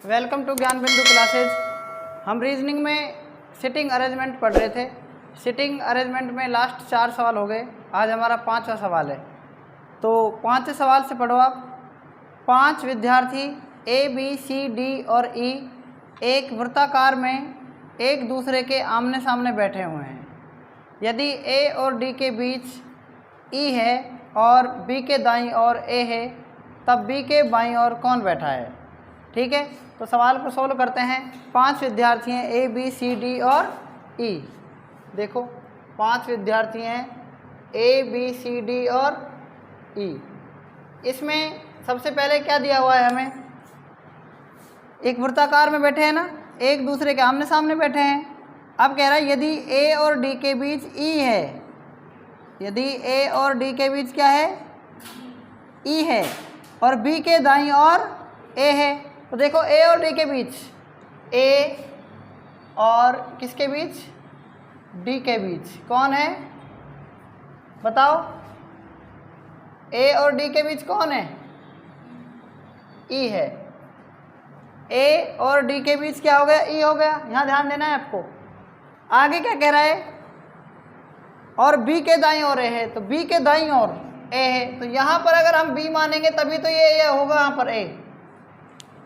Welcome to ज्ञान बिंदु classes. हम रीजनिंग में सिटिंग अरेंजमेंट पढ़ रहे थे। सिटिंग अरेंजमेंट में लास्ट 4 सवाल हो गए, आज हमारा 5वां सवाल है। तो 5वें सवाल से पढ़ो आप। 5 विद्यार्थी ए बी सी डी और ई एक वृत्ताकार में एक दूसरे के आमने सामने बैठे हुए हैं। यदि ए और डी के बीच ई है और बी के दाईं ओर ए है, तब बी के बाईं ओर कौन बैठा है? ठीक है, तो सवाल को सोल्व करते हैं। 5 विद्यार्थी हैं ए बी सी डी और ई। देखो 5 विद्यार्थी हैं ए बी सी डी और ई। इसमें सबसे पहले क्या दिया हुआ है हमें? एक वृत्ताकार में बैठे हैं ना, एक दूसरे के आमने सामने बैठे हैं। अब कह रहा है यदि ए और डी के बीच ई है, यदि ए और डी के बीच क्या है? ई है और बी के दाईं ओर ए है। तो देखो ए और डी के बीच, ए और किसके बीच? डी के बीच कौन है बताओ? ए और डी के बीच कौन है? ई है। ए और डी के बीच क्या हो गया? ई हो गया। यहाँ ध्यान देना है आपको। आगे क्या कह रहा है? और बी के दाईं ओर ए है, तो बी के दाईं ओर ए है। तो यहाँ पर अगर हम बी मानेंगे तभी तो ये होगा। यहाँ पर ए,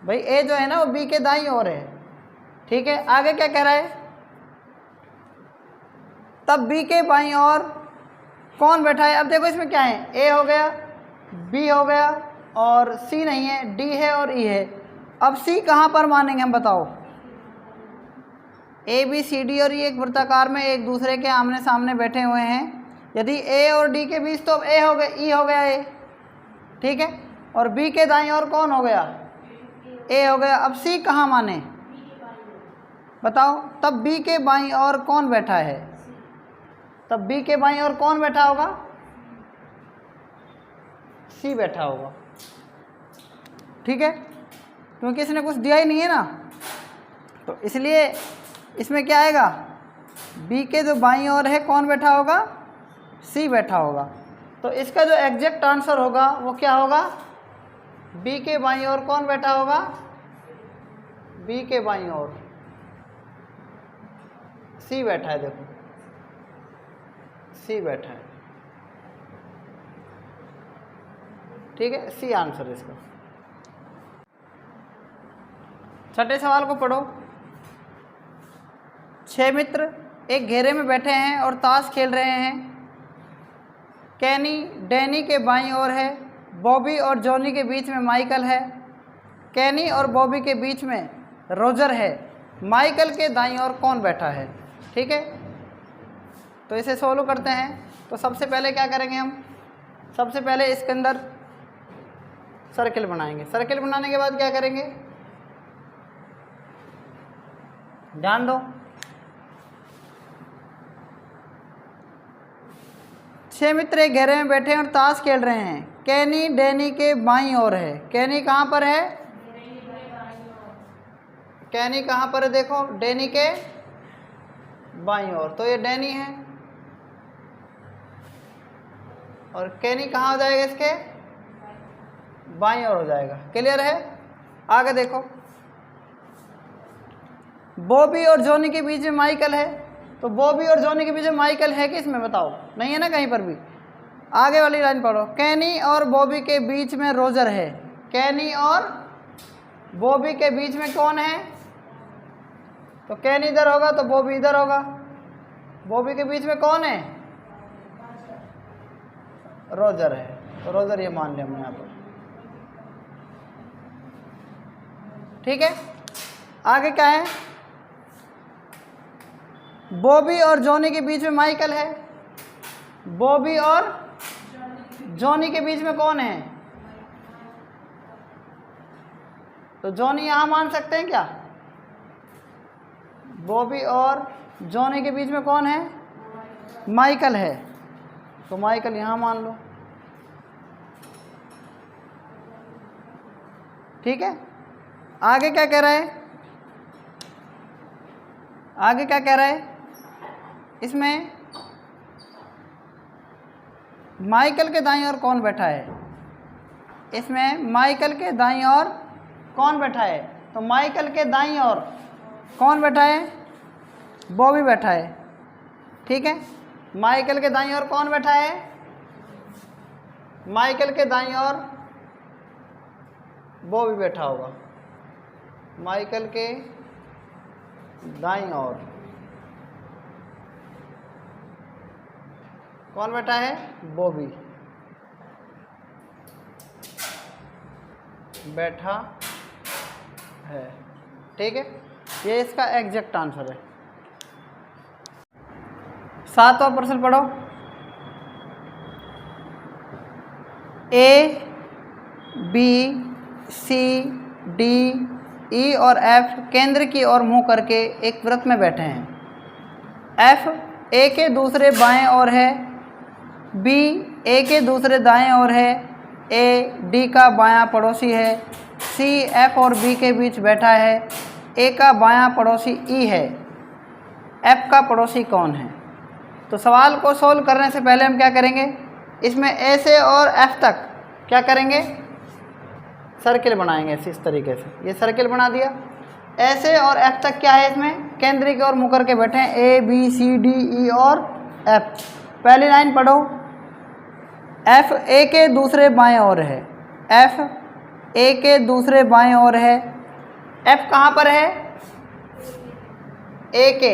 भाई ए जो है ना वो बी के दाईं ओर है। ठीक है, आगे क्या कह रहा है? तब बी के बाईं ओर कौन बैठा है? अब देखो इसमें क्या है? ए हो गया, बी हो गया और सी नहीं है, डी है और ई है। अब सी कहाँ पर मानेंगे हम बताओ? ए बी सी डी और ई एक वृत्ताकार में एक दूसरे के आमने सामने बैठे हुए हैं। यदि ए और डी के बीच, तो ए हो गया, ई हो गया ए। ठीक है, और बी के दाईं ओर कौन हो गया? ए हो गया। अब सी कहाँ माने बताओ? तब बी के बाईं ओर कौन बैठा है? तब बी के बाईं ओर कौन बैठा होगा? सी बैठा होगा। ठीक है, क्योंकि इसने कुछ दिया ही नहीं है ना, तो इसलिए इसमें क्या आएगा? बी के जो बाईं ओर है कौन बैठा होगा? सी बैठा होगा। तो इसका जो एग्जैक्ट आंसर होगा वो क्या होगा? बी के बाईं ओर कौन बैठा होगा? बी के बाईं ओर सी बैठा है। देखो सी बैठा है। ठीक है, सी आंसर है इसका। 6ठे सवाल को पढ़ो। 6 मित्र एक घेरे में बैठे हैं और ताश खेल रहे हैं। कैनी डैनी के बाईं ओर है, बॉबी और जॉनी के बीच में माइकल है। कैनी और बॉबी के बीच में रोजर है। माइकल के दाईं ओर कौन बैठा है? ठीक है, तो इसे सोल्व करते हैं। तो सबसे पहले क्या करेंगे हम? सबसे पहले इसके अंदर सर्किल बनाएंगे। सर्किल बनाने के बाद क्या करेंगे? ध्यान दो। 6 मित्र एक घेरे में बैठे हैं और ताश खेल रहे हैं। कैनी डैनी के बाईं ओर है। कैनी कहाँ पर है? कैनी कहाँ पर है? देखो डैनी के बाईं ओर, तो ये डैनी है। और कैनी कहाँ हो जाएगा? इसके बाईं ओर हो जाएगा। क्लियर है? आगे देखो, बॉबी और जॉनी के बीच में माइकल है। तो बॉबी और जॉनी के बीच में माइकल है कि इसमें बताओ? नहीं है ना कहीं पर भी। आगे वाली लाइन पढ़ो। कैनी और बॉबी के बीच में रोजर है। कैनी और बॉबी के बीच में कौन है? तो कैनी इधर होगा तो बॉबी इधर होगा। बॉबी के बीच में कौन है? रोजर है। तो रोजर ये मान लिया हमने यहाँ पर। ठीक है, आगे क्या है? बॉबी और जॉनी के बीच में माइकल है। बॉबी और जॉनी के बीच में कौन है? तो जॉनी यहां मान सकते हैं क्या? बॉबी और जॉनी के बीच में कौन है? माइकल है। तो माइकल यहां मान लो। ठीक है, आगे क्या कह रहा है? आगे क्या कह रहा है? इसमें माइकल के दाईं ओर कौन बैठा है? इसमें माइकल के दाईं ओर कौन बैठा है? तो माइकल के दाईं ओर कौन बैठा है? बॉबी बैठा है। ठीक है, माइकल के दाईं ओर कौन बैठा है? माइकल के दाईं ओर बॉबी बैठा होगा। माइकल के दाईं ओर कौन बैठा है? बॉबी बैठा है। ठीक है, ये इसका एग्जैक्ट आंसर है। 7वां प्रश्न पढ़ो। ए, बी, सी, डी, ई और एफ केंद्र की ओर मुंह करके एक वृत्त में बैठे हैं। एफ ए के दूसरे बाएं ओर है, बी ए के दूसरे दाएं ओर है, ए डी का बायां पड़ोसी है, सी एफ और बी के बीच बैठा है, ए का बायां पड़ोसी ई है, एफ का पड़ोसी कौन है? तो सवाल को सोल्व करने से पहले हम क्या करेंगे, इसमें ए से और एफ तक क्या करेंगे? सर्किल बनाएंगे इस तरीके से। ये सर्किल बना दिया। ए से और एफ तक क्या है? इसमें केंद्र की ओर मुँह करके बैठे हैं, A B C D E और एफ। पहली लाइन पढ़ो। एफ ए के दूसरे बाएं ओर है, एफ ए के दूसरे बाएं ओर है। एफ कहाँ पर है? ए के,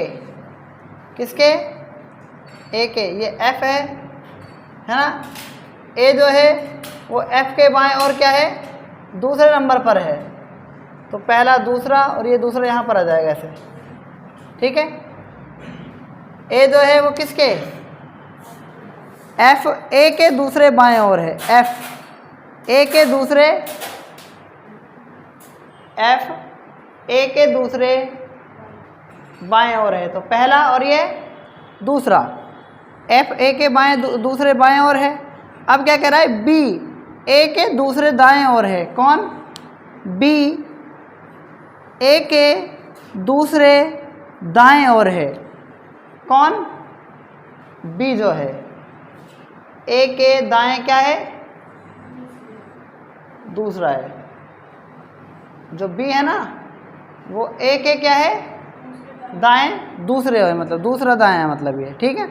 किसके? ए के, ये एफ है ना। ए जो है वो एफ के बाएं और क्या है? दूसरे नंबर पर है। तो पहला दूसरा और ये दूसरा यहाँ पर आ जाएगा ऐसे। ठीक है, ए जो है वो किसके? एफ ए के दूसरे बाएं ओर है। एफ ए के दूसरे, एफ ए के दूसरे बाएं ओर है। तो पहला और ये दूसरा, एफ ए के बाएं दूसरे बाएं ओर है। अब क्या कह रहा है? बी ए के दूसरे दाएं ओर है। कौन? बी ए के दूसरे दाएं ओर है। कौन? बी जो है ए के दाएं क्या है? दूसरा है। जो बी है ना वो ए के क्या है? दाएं दूसरे है, मतलब दूसरा दाएं है, मतलब ये। ठीक है,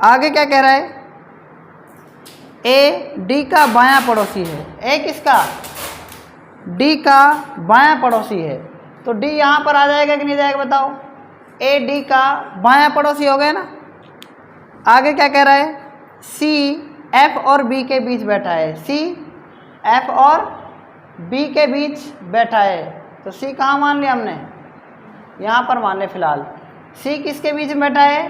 आगे क्या कह रहा है? ए डी का बायां पड़ोसी है। ए किसका? डी का बायां पड़ोसी है। तो डी यहाँ पर आ जाएगा कि नहीं जाएगा बताओ? ए डी का बायां पड़ोसी हो गया ना। आगे क्या कह रहा है? सी एफ और बी के बीच बैठा है। सी एफ और बी के बीच बैठा है। तो सी कहाँ मान लिया हमने? यहाँ पर मान लिया फिलहाल। सी किसके बीच में बैठा है?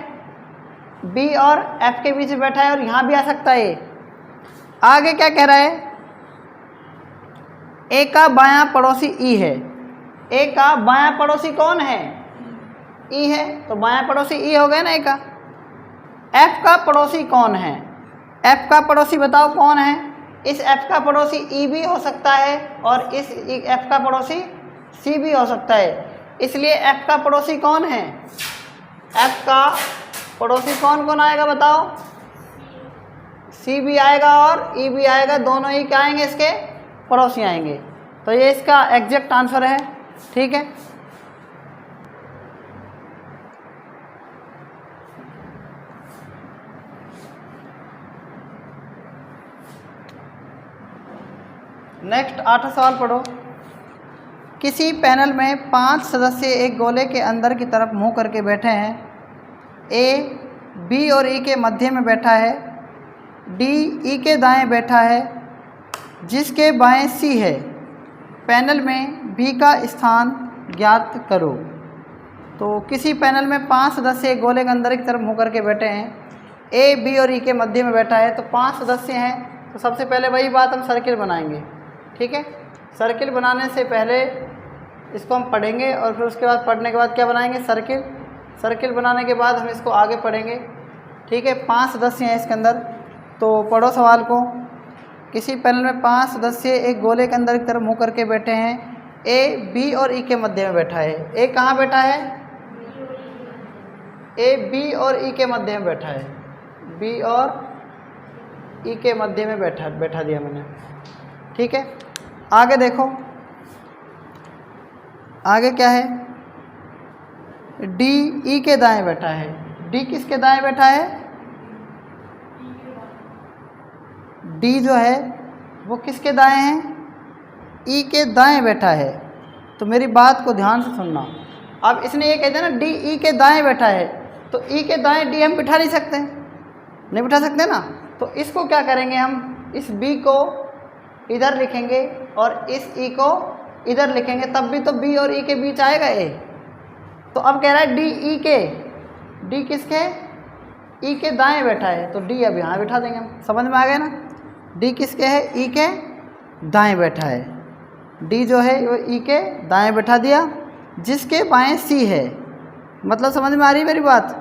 बी और एफ के बीच में बैठा है, और यहाँ भी आ सकता है। आगे क्या कह रहा है? ए का बायां पड़ोसी ई है। ए का बायां पड़ोसी कौन है? ई है। तो बायां पड़ोसी ई हो गया ना ए का। एफ का पड़ोसी कौन है? एफ का पड़ोसी बताओ कौन है? इस एफ का पड़ोसी ई भी हो सकता है और इस एफ का पड़ोसी सी भी हो सकता है। इसलिए एफ का पड़ोसी कौन है? एफ का पड़ोसी कौन कौन आएगा बताओ? सी भी आएगा और ई भी आएगा, दोनों ही क्या आएंगे? इसके पड़ोसी आएंगे। तो ये इसका एग्जैक्ट आंसर है। ठीक है, नेक्स्ट 8वां सवाल पढ़ो। किसी पैनल में 5 सदस्य एक गोले के अंदर की तरफ मुंह करके बैठे हैं। ए बी और ई के मध्य में बैठा है, डी ई के दाएं बैठा है, जिसके बाएं सी है। पैनल में बी का स्थान ज्ञात करो। तो किसी पैनल में 5 सदस्य एक गोले के अंदर की तरफ मुंह करके बैठे हैं। ए बी और ई के मध्य में बैठा है। तो 5 सदस्य हैं। तो सबसे पहले वही बात, हम सर्किल बनाएंगे। ठीक है, सर्किल बनाने से पहले इसको हम पढ़ेंगे और फिर उसके बाद पढ़ने के बाद क्या बनाएंगे? सर्किल। सर्किल बनाने के बाद हम इसको आगे पढ़ेंगे। ठीक है, 5 सदस्य हैं इसके अंदर। तो पढ़ो सवाल को। किसी पैनल में 5 सदस्य एक गोले के अंदर की तरफ मुँह करके बैठे हैं। ए बी और ई के मध्य में बैठा है। ए कहाँ बैठा है? ए बी और ई के मध्य में बैठा है। बी और ई के मध्य में बैठा दिया मैंने। ठीक है, आगे देखो। आगे क्या है, डी ई के दाएं बैठा है। डी किसके दाएं बैठा है, डी जो है वो किसके दाएं है, ई के दाएं बैठा है। तो मेरी बात को ध्यान से सुनना। अब इसने ये कह दिया ना डी ई के दाएं बैठा है, तो ई के दाएं डी हम बिठा नहीं सकते, नहीं बिठा सकते ना। तो इसको क्या करेंगे, हम इस बी को इधर लिखेंगे और इस ई को इधर लिखेंगे, तब भी तो बी और ई के बीच आएगा ए। तो अब कह रहा है डी ई के, डी किसके, ई के दाएं बैठा है, तो डी अब यहाँ बिठा देंगे हम। समझ में आ गया ना, डी किसके है, ई के दाएं बैठा है। डी जो है वो ई के दाएं बैठा दिया, जिसके बाएं सी है। मतलब समझ में आ रही है मेरी बात,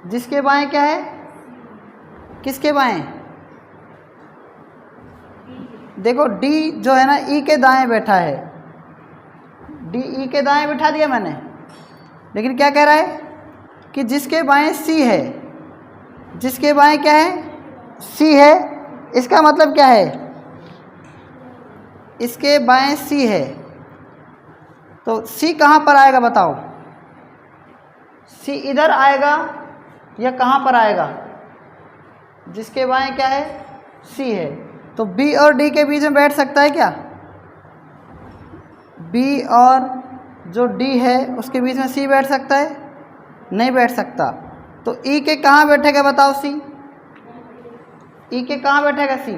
जिसके बाएं क्या है, किसके बाएं, देखो डी जो है ना ई के दाएं बैठा है, डी ई के दाएं बैठा दिया मैंने, लेकिन क्या कह रहा है कि जिसके बाएं सी है, जिसके बाएं क्या है, सी है। इसका मतलब क्या है, इसके बाएं सी है, तो सी कहाँ पर आएगा बताओ, सी इधर आएगा या कहाँ पर आएगा, जिसके बाएं क्या है, सी है। तो बी और डी के बीच में बैठ सकता है क्या, बी और जो डी है उसके बीच में सी बैठ सकता है, नहीं बैठ सकता। तो ई के कहाँ बैठेगा बताओ, सी ई के कहाँ बैठेगा, सी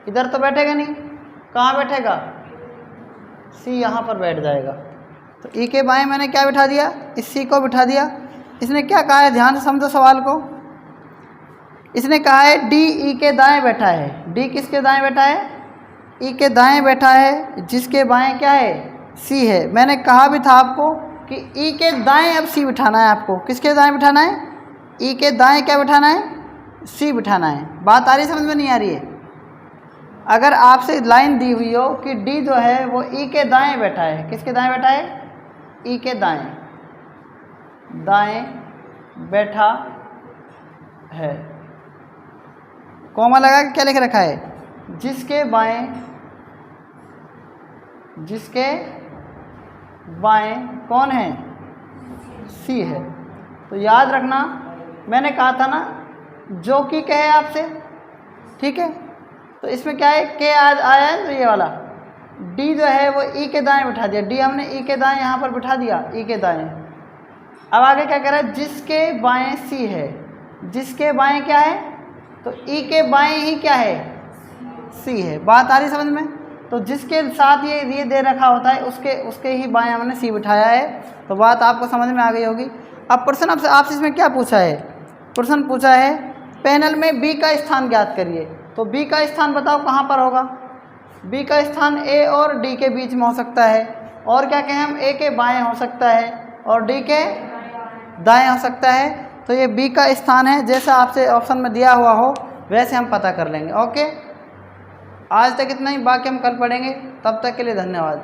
इधर तो बैठेगा नहीं, कहाँ बैठेगा, सी यहाँ पर बैठ जाएगा। तो ई के बाएं मैंने क्या बिठा दिया, इस सी को बिठा दिया। इसने क्या कहा है, ध्यान से समझो सवाल को। इसने कहा है डी ई के दाएं बैठा है। डी किसके दाएं बैठा है, ई के दाएं बैठा है, जिसके बाएं क्या है, सी है। मैंने कहा भी था आपको कि ई के दाएं अब सी बिठाना है आपको। किसके दाएं बिठाना है, ई के दाएं क्या बिठाना है, सी बिठाना है। बात आ रही है, समझ में नहीं आ रही है। अगर आपसे लाइन दी हुई हो कि डी जो है वो ई के दाएं बैठा है, किसके दाएं बैठा है, ई के दाएं दाएं बैठा है, कॉमा लगा के क्या लिख रखा है, जिसके बाएं, जिसके बाएं कौन है, सी है। तो याद रखना, मैंने कहा था ना जो कि कहे आपसे, ठीक है। तो इसमें क्या है, के आया है, तो ये वाला डी जो है वो ई के दाएं बिठा दिया, डी हमने ई के दाएं यहाँ पर बिठा दिया, ई के दाएं। अब आगे क्या कह रहा है, जिसके बाएं सी है, जिसके बाएं क्या है, तो ई के बाएं ही क्या है, सी है। बात आ रही समझ में। तो जिसके साथ ये दे रखा होता है उसके ही बाएं हमने सी बिठाया है। तो बात आपको समझ में आ गई होगी। अब प्रश्न आपसे इसमें क्या पूछा है, प्रश्न पूछा है पैनल में बी का स्थान ज्ञात करिए। तो बी का स्थान बताओ कहाँ पर होगा, बी का स्थान ए और डी के बीच में हो सकता है, और क्या कहें हम, ए के बाएं हो सकता है और डी के दाएं हो सकता है। तो ये बी का स्थान है, जैसा आपसे ऑप्शन में दिया हुआ हो वैसे हम पता कर लेंगे। ओके, आज तक इतना ही, बाकी हम कल पढ़ेंगे। तब तक के लिए धन्यवाद।